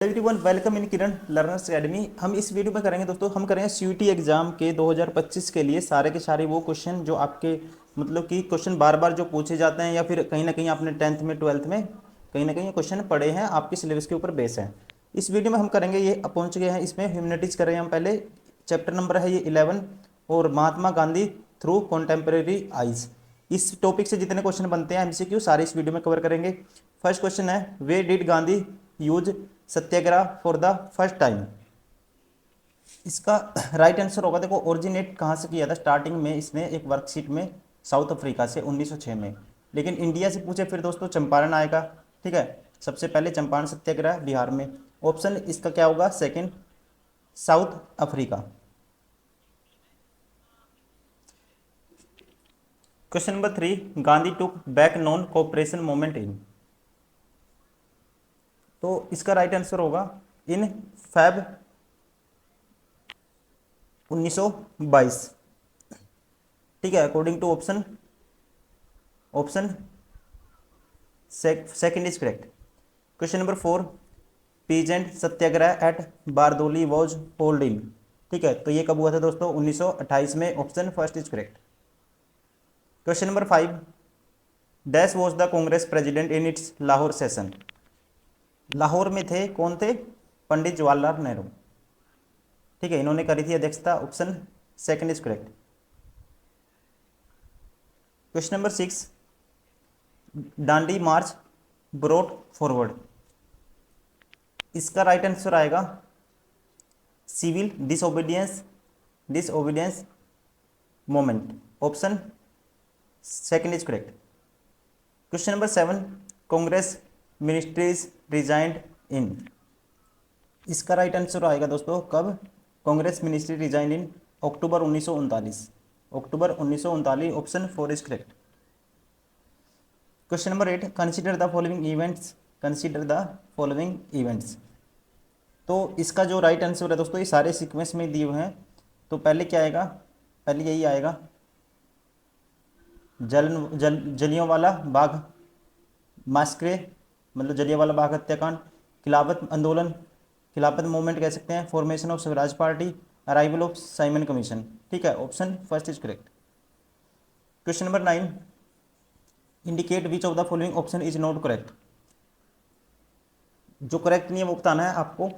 Everyone welcome in Kiran learners academy. हम इस video में करेंगे दोस्तों, हम करेंगे सीयूटी एग्जाम के 2025 के लिए सारे के सारे वो क्वेश्चन जो आपके मतलब कि क्वेश्चन बार बार जो पूछे जाते हैं या फिर कहीं ना कहीं आपने 10th में 12th में कहीं ना कहीं ये क्वेश्चन पढ़े हैं, आपके सिलेबस के ऊपर बेस है। इस वीडियो में हम करेंगे, ये पहुंच गए हैं इसमें ह्यूमैनिटीज करेंगे हम पहले। चैप्टर नंबर है ये 11 और महात्मा गांधी थ्रू कॉन्टेम्प्रेरी आइज। इस टॉपिक से जितने क्वेश्चन बनते हैं एमसीक्यू सारे इस वीडियो में कवर करेंगे। फर्स्ट क्वेश्चन है, where did Gandhi use satyagraha for the first time. इसका राइट आंसर होगा, देखो ओरिजिनेट कहाँ से किया था स्टार्टिंग में, इसने एक वर्कशीट में साउथ अफ्रीका से 1906 में। लेकिन इंडिया से पूछे फिर दोस्तों चंपारण आएगा। ठीक है, सबसे पहले चंपारण सत्याग्रह बिहार में। ऑप्शन इसका क्या होगा, second, south Africa. Question number 3, Gandhi took back non cooperation movement in. तो इसका राइट आंसर होगा इन फैब 1922। ठीक है, according to option second is correct. Question number 4, peasant satyagraha at Bardoli was hold in. ठीक है, तो ये कब हुआ था दोस्तों, 1928 में। Option first is correct. Question number 5, dash was the Congress president in its Lahore session. Lahore में थे कौन थे, पंडित जवाहरलाल नेहरू। ठीक है, इन्होंने करी थी अध्यक्षता। Option second is correct. Question number 6, Dandi march brought forward. इसका राइट आंसर आएगा civil disobedience movement. Option second is correct. Question number 7, Congress ministries resigned in. इसका राइट आंसर आएगा दोस्तों कब, Congress ministry resigned in October 1939। October 1939, option 4 is correct. Question number 8, consider the following events. Consider the following events. तो इसका जो right answer है दोस्तों, ये सारे सीक्वेंस में दिए हुए हैं। तो पहले क्या आएगा, पहले यही आएगा, जलियांवाला बाग मास्करे, मतलब जलियांवाला बाग हत्याकांड। खिलाफत आंदोलन, खिलाफत मूवमेंट कह सकते हैं। Formation of Swaraj party, arrival of Simon commission. ठीक है, option first is correct. Question number 9, indicate which of the following option is not correct. जो करेक्ट नहीं है वो बताना है आपको।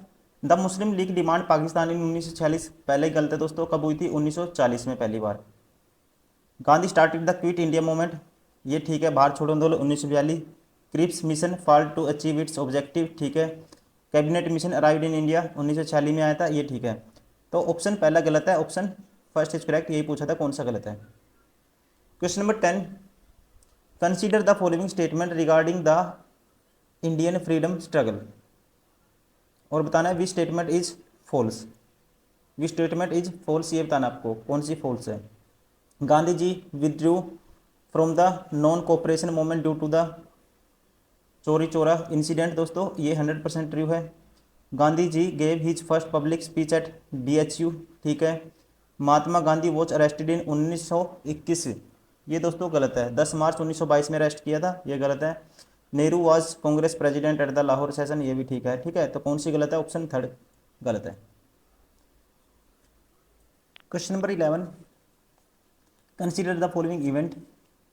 The Muslim League demand Pakistan in 1946, पहले ही गलत है दोस्तों, कब हुई थी, 1940 में पहली बार। Gandhi started the quit India movement, ये ठीक है, भारत छोड़ो आंदोलन 1942। Cripps mission fall to achieve its objective, ठीक है। Cabinet mission arrived in India 1946 में आया था, ये ठीक है। तो ऑप्शन पहला गलत है, ऑप्शन फर्स्ट इज करेक्ट। यही पूछा था कौन सा गलत है। Question number 10, consider the following statement regarding the Indian freedom struggle. और बताना है which statement is false. Which statement is false, ये बताना आपको कौन सी फॉल्स है। Gandhi ji withdrew from the non cooperation movement due to the Chauri Chaura incident, दोस्तों ये 100% ट्रू है। Gandhi ji gave his first public speech at BHU, ठीक है। Mahatma Gandhi was arrested in 1921, ये दोस्तों गलत है। 10 मार्च 1922 में अरेस्ट किया था, ये गलत है। Nehru was Congress president at the Lahore session, ये भी ठीक है। ठीक है, तो कौन सी गलत है, ऑप्शन थर्ड गलत है। Question number 11, consider the following event.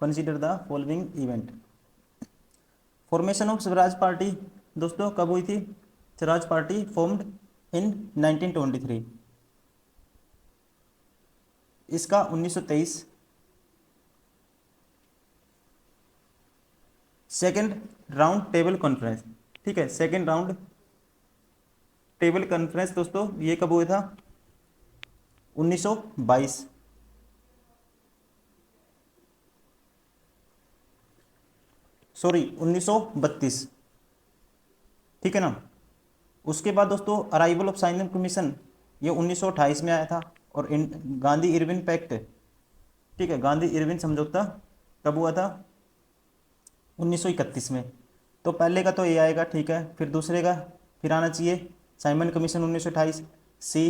Consider the following event. Formation of Swaraj party दोस्तों कब हुई थी, स्वराज पार्टी फॉर्म्ड इन 1923। इसका 1923। सेकेंड राउंड टेबल कॉन्फ्रेंस, ठीक है, सेकेंड राउंड टेबल कॉन्फ्रेंस दोस्तों ये कब हुआ था, 1922। सॉरी 1932, ठीक है ना। उसके बाद दोस्तों अराइवल ऑफ साइमन कमीशन, ये 1928 में आया था। और गांधी इरविन पैक्ट, ठीक है, गांधी इरविन समझौता कब हुआ था, 1931 में। तो पहले का तो ये आएगा, ठीक है। फिर दूसरे का फिर आना चाहिए साइमन कमीशन 1928, सी,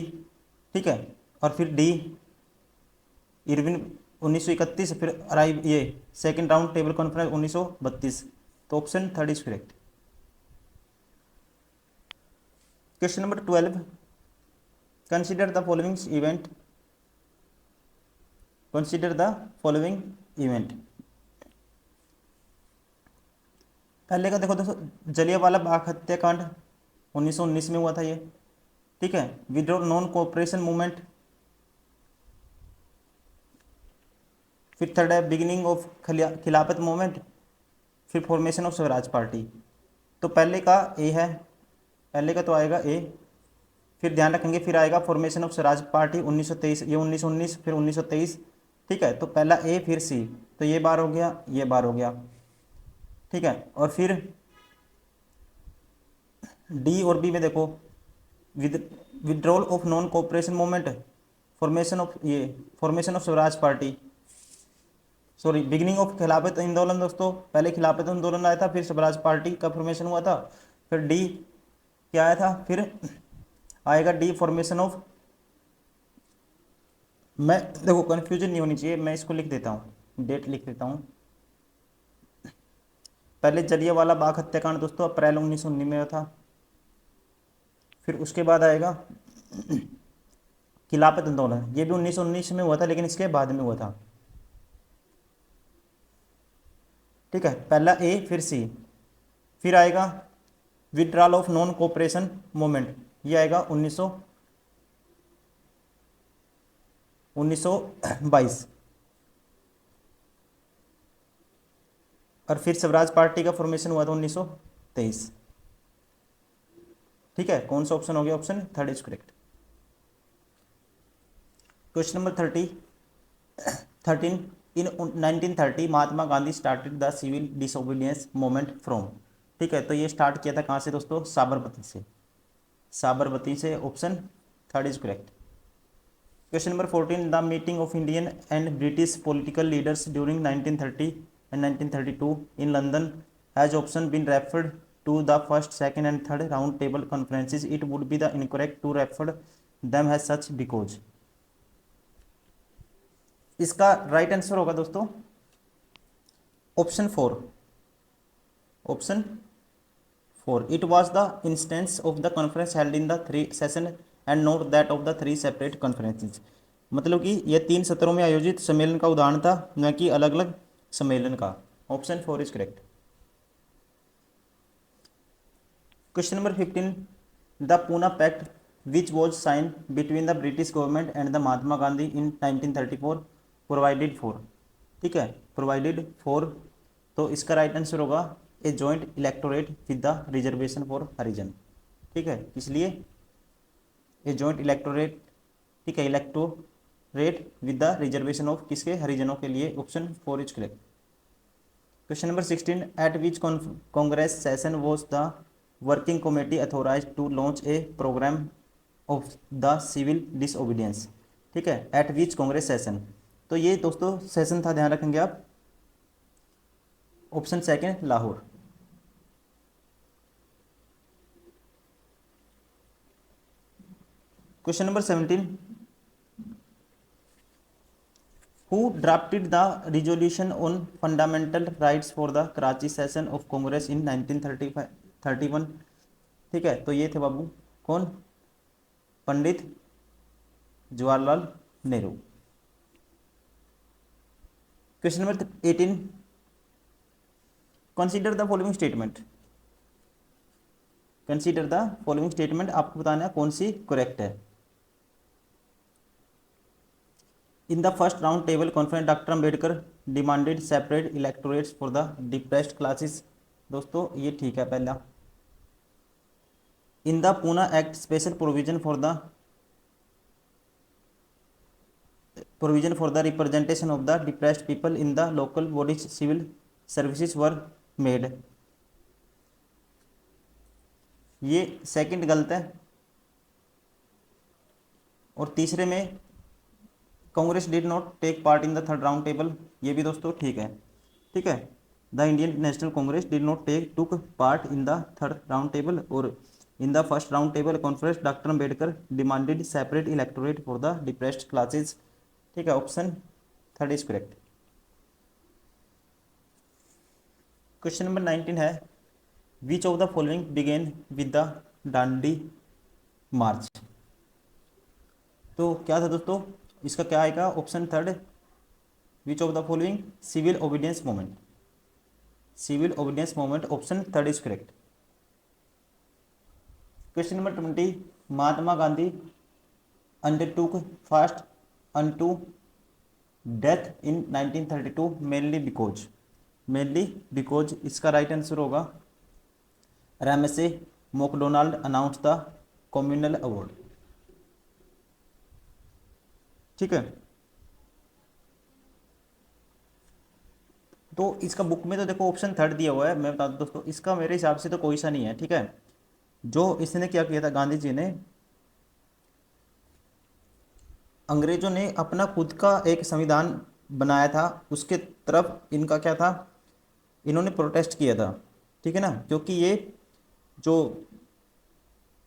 ठीक है। और फिर डी इरविन 1931, फिर अराइव ये सेकेंड राउंड टेबल कॉन्फ्रेंस 1932। तो option third is correct. Question number 12, consider the following event, consider the following event. पहले का देखो दोस्तों, जलियांवाला बाग हत्याकांड 1919 में हुआ था ये, ठीक है। विद्रो नॉन कोऑपरेशन मूवमेंट, फिर थर्ड है बिगिनिंग ऑफ खिलाफत मूवमेंट, फिर फॉर्मेशन ऑफ स्वराज पार्टी। तो पहले का ए है, पहले का तो आएगा ए, फिर ध्यान रखेंगे, फिर आएगा फॉर्मेशन ऑफ स्वराज पार्टी 1923, ये 1919, फिर 1923, ठीक है। तो पहला ए फिर सी, तो ये बार हो गया, ये बार हो गया, ठीक है। और फिर डी और बी में देखो, withdrawal of non cooperation movement, formation of Swaraj party, sorry beginning of खिलाफत आंदोलन। दोस्तों पहले खिलाफत आंदोलन आया था, फिर स्वराज पार्टी का फॉर्मेशन हुआ था, फिर डी क्या आया था, फिर आएगा डी फॉर्मेशन ऑफ, मैं देखो कन्फ्यूजन नहीं होनी चाहिए, मैं इसको लिख देता हूँ, डेट लिख देता हूँ। पहले जलियांवाला बाग हत्याकांड दोस्तों अप्रैल 1919 में हुआ था, फिर उसके बाद आएगा खिलाफत आंदोलन, ये भी 1919 में हुआ था, लेकिन इसके बाद में हुआ था, ठीक है। पहला ए फिर सी, फिर आएगा withdrawal of non cooperation movement, ये आएगा 1922, और फिर स्वराज पार्टी का फॉर्मेशन हुआ था 1923, ठीक है। कौन सा ऑप्शन हो गया, option third is correct. Question number 13 in 1930 Mahatma Gandhi started the civil disobedience movement from, ठीक है। तो ये स्टार्ट किया था कहाँ से दोस्तों, साबरमती से, साबरमती से, option third is correct. Question number 14 the meeting of Indian and British political leaders during 1930 and 1932 in London has option been referred to the first second and third round table conferences, it would be the incorrect to refer them has such because. इसका right answer होगा दोस्तों option 4, option 4, it was the instance of the conference held in the 3 session and not that of the 3 separate conferences. मतलब कि यह 3 सत्रों में आयोजित सम्मेलन का उदाहरण था, न कि अलग अलग सम्मेलन का। Option 4 is correct. Question number 15 the Poona pact which was sign between the British government and the Mahatma Gandhi in 1934 provided for, ठीक है, प्रोवाइडेड फॉर। तो इसका राइट आंसर होगा a joint electorate with the reservation for Harijan, ठीक है। इसलिए ए जॉइंट इलेक्टोरेट, ठीक है, electorate with the reservation of किसके, हरिजनों के लिए, option 4 is correct. Question number 16 eight which Congress session was the working committee authorize to launch a programme of the civil disobedience, ठीक है, एट विच कांग्रेस सेशन। तो ये दोस्तों सेशन था, ध्यान रखेंगे आप, option second Lahore. Question number 17 who drafted the resolution on fundamental rights for the Karachi session of Congress in 1931, ठीक है। तो ये थे बाबू कौन, Pandit Jawaharlal Nehru. Question number 18 consider the following statement, consider the following statement, आपको बताना है कौन सी करेक्ट है। In the first round table conference doctor Ambedkar demanded separate electorates for the depressed classes, दोस्तों ये ठीक है पहला। In the Poona act special provision for the representation of the depressed people in the local bodies civil services were made, ये second गलत है। और तीसरे में Congress did not take part in the third round table, ये भी दोस्तों ठीक है, ठीक है। The Indian National Congress did not took part in the third round table, और in the first round table conference doctor Ambedkar demanded separate electorate for the depressed classes, ठीक है, option third is correct. Question number 19 है which of the following began with the Dandi march. तो क्या था दोस्तों, इसका क्या आएगा, option third, which of the following civil obedience movement, civil obedience movement, option third is correct. Question number 20, Mahatma Gandhi undertook fast unto death in 1932 mainly because इसका right answer होगा Ramsay MacDonald announce the communal award. ठीक है, तो इसका book में तो देखो option third दिया हुआ है, मैं बता दूं दोस्तों, इसका मेरे हिसाब से तो कोई सा नहीं है। ठीक है, जो इसने क्या किया था, गांधी जी ने, अंग्रेजों ने अपना खुद का एक संविधान बनाया था, उसके तरफ इनका क्या था, इन्होंने प्रोटेस्ट किया था। ठीक है ना, क्योंकि ये जो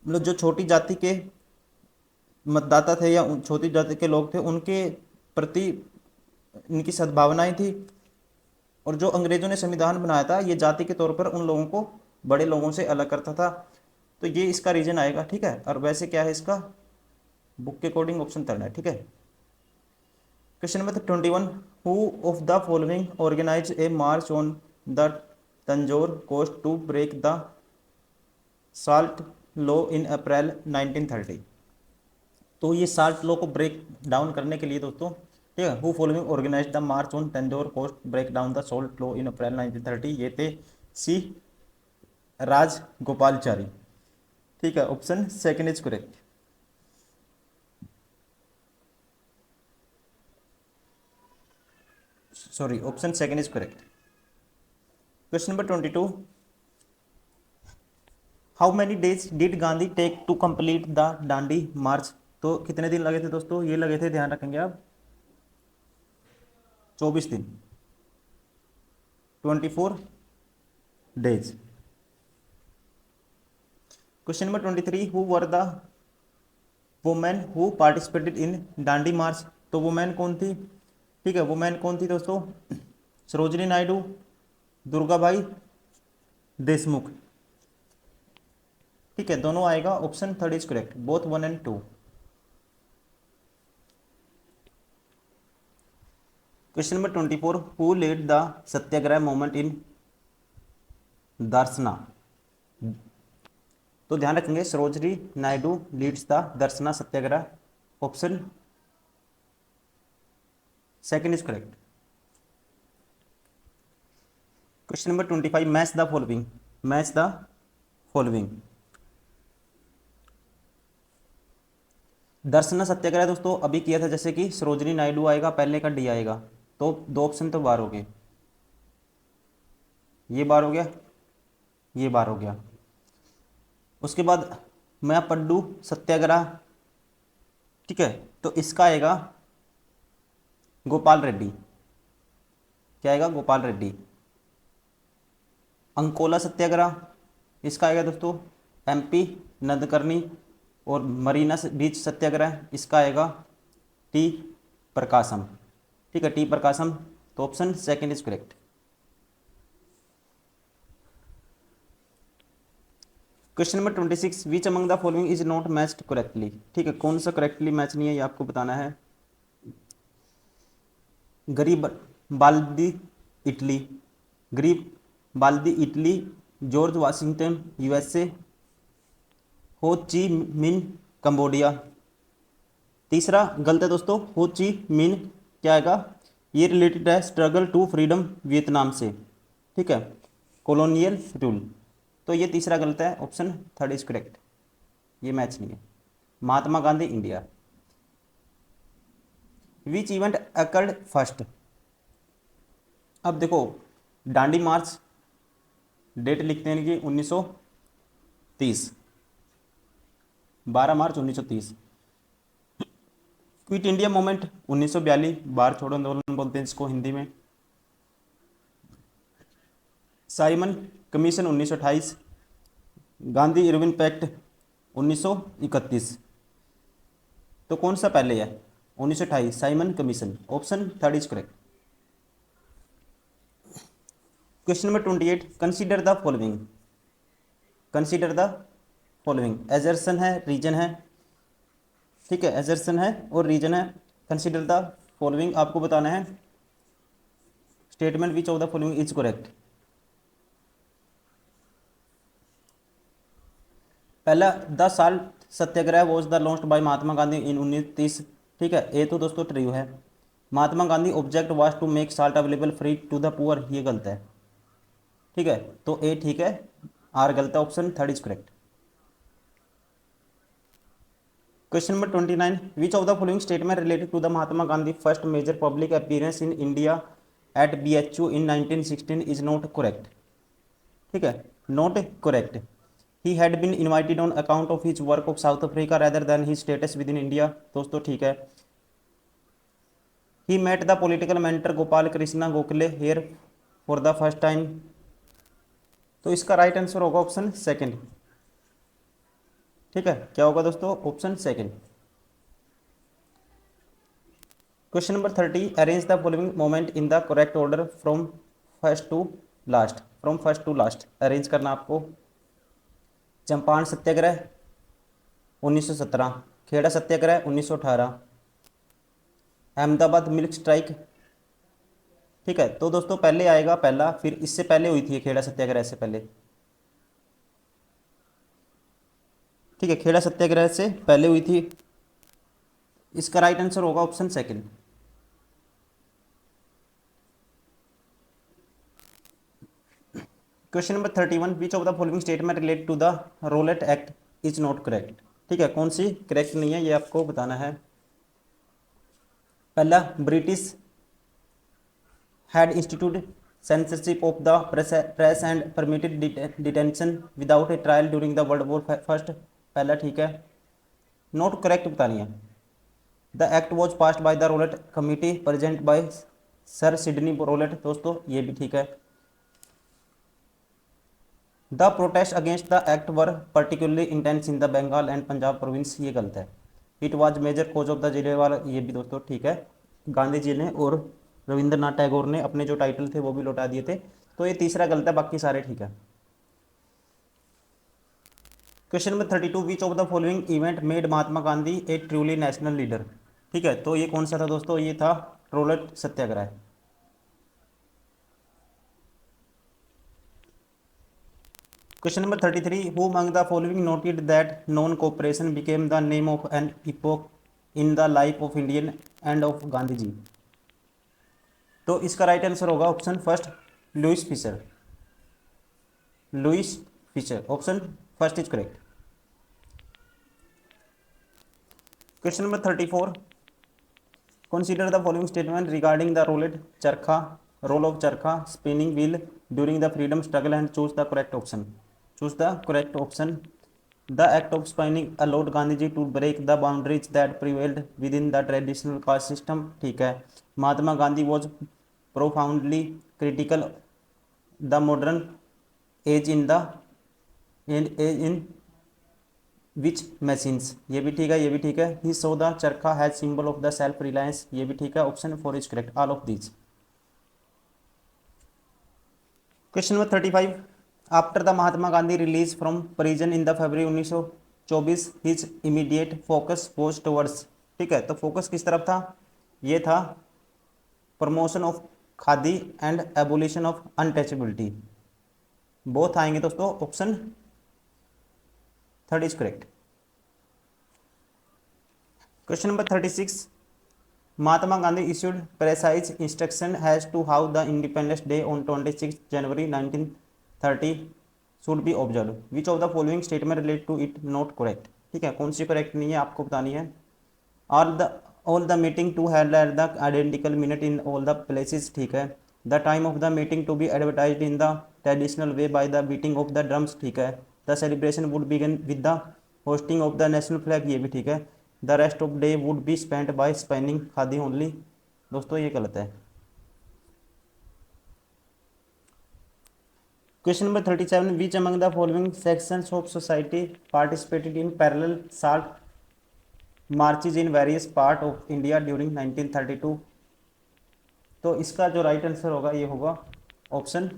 मतलब जो छोटी जाति के मतदाता थे या छोटी जाति के लोग थे, उनके प्रति इनकी सद्भावनाएं थी, और जो अंग्रेजों ने संविधान बनाया था ये जाति के तौर पर उन लोगों को बड़े लोगों से अलग करता था। तो ये इसका रीजन आएगा। ठीक है, और वैसे क्या है इसका, बुक के अकॉर्डिंग ऑप्शन थर्ड है। ठीक है, question number 21, who of the following organize a march on the Tanjore coast to break the salt law in April 1930। तो ये साल्ट लॉ को ब्रेक डाउन करने के लिए दोस्तों, ठीक है, who following organize the march on Tanjore coast break down the salt law in April 1930, ये थे सी राज गोपालचारी। ठीक है, option second is correct. Sorry, option second is correct. Question number 22, how many days did Gandhi take to complete the Dandi march. तो कितने दिन लगे थे दोस्तों, ये लगे थे, ध्यान रखेंगे आप, 24 दिन, 24 days. Question number 23, who were the women who participated in Dandi march. तो वुमेन कौन थी, ठीक है, वुमेन कौन थी दोस्तों, सरोजनी नायडू, दुर्गाबाई देशमुख। ठीक है, दोनों आएगा, option third is correct, both 1 and 2। Question number 24, who led the satyagraha movement in Dharasana. तो ध्यान रखेंगे, Sarojini Naidu leads the Dharasana satyagraha, option second is correct. Question number 25, match the following, match the following. Dharasana satyagraha दोस्तों अभी किया था, जैसे कि सरोजनी नायडू आएगा, पहले का डी आएगा, तो दो ऑप्शन तो बार हो गए, ये बार हो गया, ये बार हो गया। उसके बाद मैपड्डू सत्याग्रह, ठीक है, तो इसका आएगा गोपाल रेड्डी, क्या आएगा, गोपाल रेड्डी। अंकोला सत्याग्रह, इसका आएगा दोस्तों एमपी नंदकर्णी। और मरीना बीच सत्याग्रह, इसका आएगा टी प्रकाशम। ठीक है, टी प्रकाशम, तो option second is correct. Question number 26, which among the following is not matched correctly. ठीक है, कौन सा करेक्टली मैच नहीं है, ये आपको बताना है। गरीब बाल्दी इटली, गरीब Baldi Italy, George Washington USA, हो ची मिन कंबोडिया। तीसरा गलत है दोस्तों, हो ची मिन क्या आएगा, ये रिलेटेड है स्ट्रगल टू फ्रीडम वियतनाम से। ठीक है, कॉलोनियल रूल, तो ये तीसरा गलत है, ऑप्शन थर्ड इज करेक्ट, ये मैच नहीं है। Mahatma Gandhi India. Which event occurred first. अब देखो, डांडी मार्च डेट लिखते हैं कि 1930, 12 मार्च 1930। क्विट इंडिया मूवमेंट 1942, बाहर छोड़ो आंदोलन बोलते हैं इसको हिंदी में। Simon Commission 1928, Gandhi Irwin pact 1931। तो कौन सा पहले है, 1928 Simon Commission, option third is correct. Question number 28, consider the following, consider the following, assertion है, रीजन है, ठीक है, एजर्सन है और रीजन है। कंसिडर द फॉलोइंग, आपको बताना है statement which of the following is correct. पहला, the salt satyagraha was the launched by Mahatma Gandhi in 1930, ठीक है, ये तो दोस्तों ट्रू है। Mahatma Gandhi object was to make salt available free to the poor, ये गलत है, ठीक है, तो ए ठीक है, आर गलत है, option third is correct. Question number 29, which of the following statement related to the Mahatma Gandhi first major public appearance in India at BHU in 1916 is not correct, ठीक है, not correct. He had been invited on account of his work of South Africa rather than his status with in India, दोस्तों ठीक है। He met the political mentor Gopal Krishna Gokhale here for the first time, तो इसका right answer होगा option second, ठीक है, क्या होगा दोस्तों, option second. Question number 30, arrange the following moment in the correct order from first to last, from first to last arrange करना आपको। चंपारण सत्याग्रह 1917, खेड़ा सत्याग्रह 1918, अहमदाबाद मिल्क स्ट्राइक, ठीक है, तो दोस्तों पहले आएगा पहला, फिर इससे पहले हुई थी खेड़ा सत्याग्रह से पहले, ठीक है, खेड़ा सत्याग्रह से पहले हुई थी, इसका राइट आंसर होगा option second. Question number 31, which of the following statement related to the Rowlatt Act is not correct, ठीक है, कौन सी करेक्ट नहीं है ये आपको बताना है। पहला, British had institute censorship of the press and permitted detention without a trial during the World War First, पहला ठीक है, नॉट करेक्ट बतानी है। The act was passed by the Rowlatt committee present by sir Sidney Rowlatt, दोस्तों ये भी ठीक है। The protest against the act were particularly intense in the Bengal and Punjab province, ये गलत है। It was major cause of the Jallianwala, ये भी दोस्तों ठीक है, गांधी जी ने और रविंद्रनाथ टैगोर ने अपने जो टाइटल थे वो भी लौटा दिए थे, तो ये तीसरा गलत है, बाकी सारे ठीक है। Question number 32, which of the following event made Mahatma Gandhi A truly national leader, ठीक है, तो ये कौन सा था दोस्तों, ये था Rowlatt satyagraha. Question number 33, who among the following noted that non cooperation became the name of an epoch in the life of Indian and of Gandhi ji, तो इसका राइट आंसर होगा option first, Louis Fischer, Louis Fischer, option first is correct. Question number 34, consider the following statement regarding the role of charkha spinning wheel during the freedom struggle and choose the correct option, choose the correct option। the act of spinning allowed Gandhiji to break the boundaries that prevailed within the traditional caste system, ठीक है। Mahatma Gandhi was profoundly critical the modern age in which machines, ये भी ठीक है, ये भी ठीक है। He saw the charkha has symbol of the self reliance, ये भी ठीक है, option four is correct, all of these. Question number 35, after the Mahatma Gandhi release from prison in the February 1924 his immediate focus was towards, ठीक है, तो focus किस तरफ था, ये था promotion of khadi and abolition of untouchability, both आएंगे दोस्तों, option third is correct. Question number 36, Mahatma Gandhi issued precise instruction as to how the Independence Day on 26 January 1930 should be observed, which of the following statement relate to it not correct, ठीक है, कौन सी correct नहीं है आपको बतानी है। all the meeting to held at the identical minute in all the places, ठीक है। the time of the meeting to be advertised in the traditional way by the beating of the drums, ठीक है। the celebration would begin with the hosting of the national flag, ये भी ठीक है। The rest of day would be spent by spinning khadi only, दोस्तों ये गलत है। Question number 37, which among the following sections of society participated in parallel salt marches in various part of India during 1932, तो इसका जो राइट आंसर होगा ये होगा option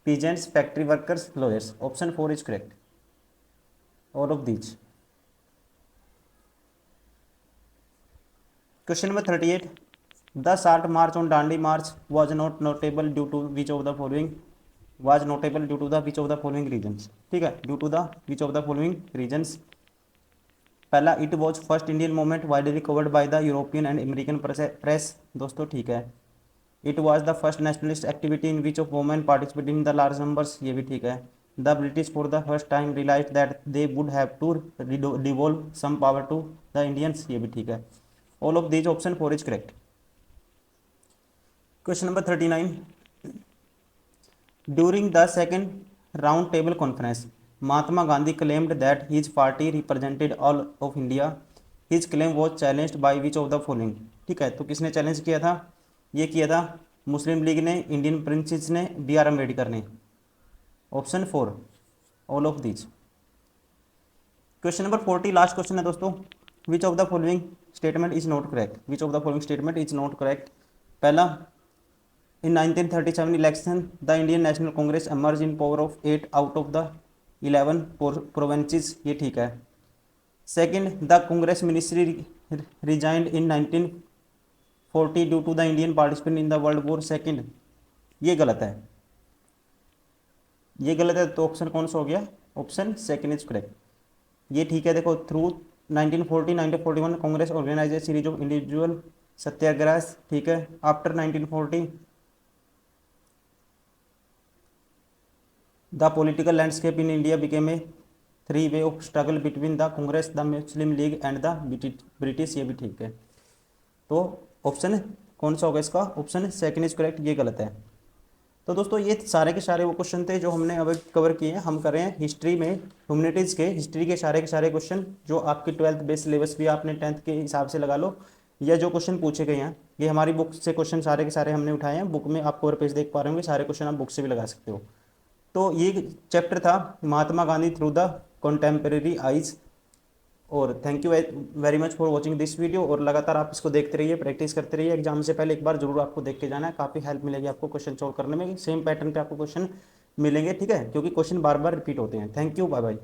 peasants, factory workers, lawyers, option four is correct. All of these. Question number 38, the short march on Dandi March was not notable due to which of the following, was notable due to the which of the following reasons. ठीक है, due to the which of the following reasons. पहला, it was first Indian movement widely covered by the European and American press. दोस्तों ठीक है। It was the first nationalist activity in which of women participate in the large numbers, ये भी ठीक है। The British for the first time realise that they would have to devolve some power to the Indians, ये भी ठीक है। All of these option 4 is correct. Question number 39, during the second round table conference Mahatma Gandhi claimed that his party represented all of India. His claim was challenged by which of the following। ठीक है, तो किसने challenge किया था? ये किया था मुस्लिम लीग ने, इंडियन प्रिंसेस ने, बी आर अम्बेडकर ने। Option 4 all of these. Question number 40 last question है दोस्तों, which of the following statement is not correct, which of the following statement is not correct. पहला, in 1937 election the Indian National Congress emerge in power of 8 out of the 11 provinces, ये ठीक है। Second, the Congress ministry resigned in 1940 due to the Indian participant in the world war second, ये गलत है, ये गलत है। तो ऑप्शन कौन सा हो गया? ऑप्शन सेकंड इज करेक्ट, ये ठीक है। देखो, through 1940 1941 Congress organise a series of individual satyagraha, ठीक है। After 1940 the political landscape in India became a three way of struggle between the Congress, the Muslim League and the British, ये भी ठीक है। तो ऑप्शन कौन सा होगा इसका? ऑप्शन सेकंड इज करेक्ट, ये गलत है। तो दोस्तों ये सारे के सारे वो क्वेश्चन थे जो हमने अब कवर किए हैं। हम कर रहे हैं हिस्ट्री में, ह्यूमैनिटीज़ के हिस्ट्री के सारे क्वेश्चन जो आपके 12th बेस सिलेबस भी आपने 10th के हिसाब से लगा लो, या जो क्वेश्चन पूछे गए हैं ये हमारी बुक से क्वेश्चन सारे के सारे हमने उठाए हैं। बुक में आप कवर पेज देख पा रहे होंगे, सारे क्वेश्चन आप बुक से भी लगा सकते हो। तो ये चैप्टर था Mahatma Gandhi through the contemporary eyes. और thank you very much for watching this video. और लगातार आप इसको देखते रहिए, प्रैक्टिस करते रहिए। एग्जाम से पहले एक बार जरूर आपको देख के जाना है, काफ़ी हेल्प मिलेगी आपको क्वेश्चन सॉल्व करने में। सेम पैटर्न पे आपको क्वेश्चन मिलेंगे, ठीक है, क्योंकि क्वेश्चन बार बार रिपीट होते हैं। Thank you, bye bye.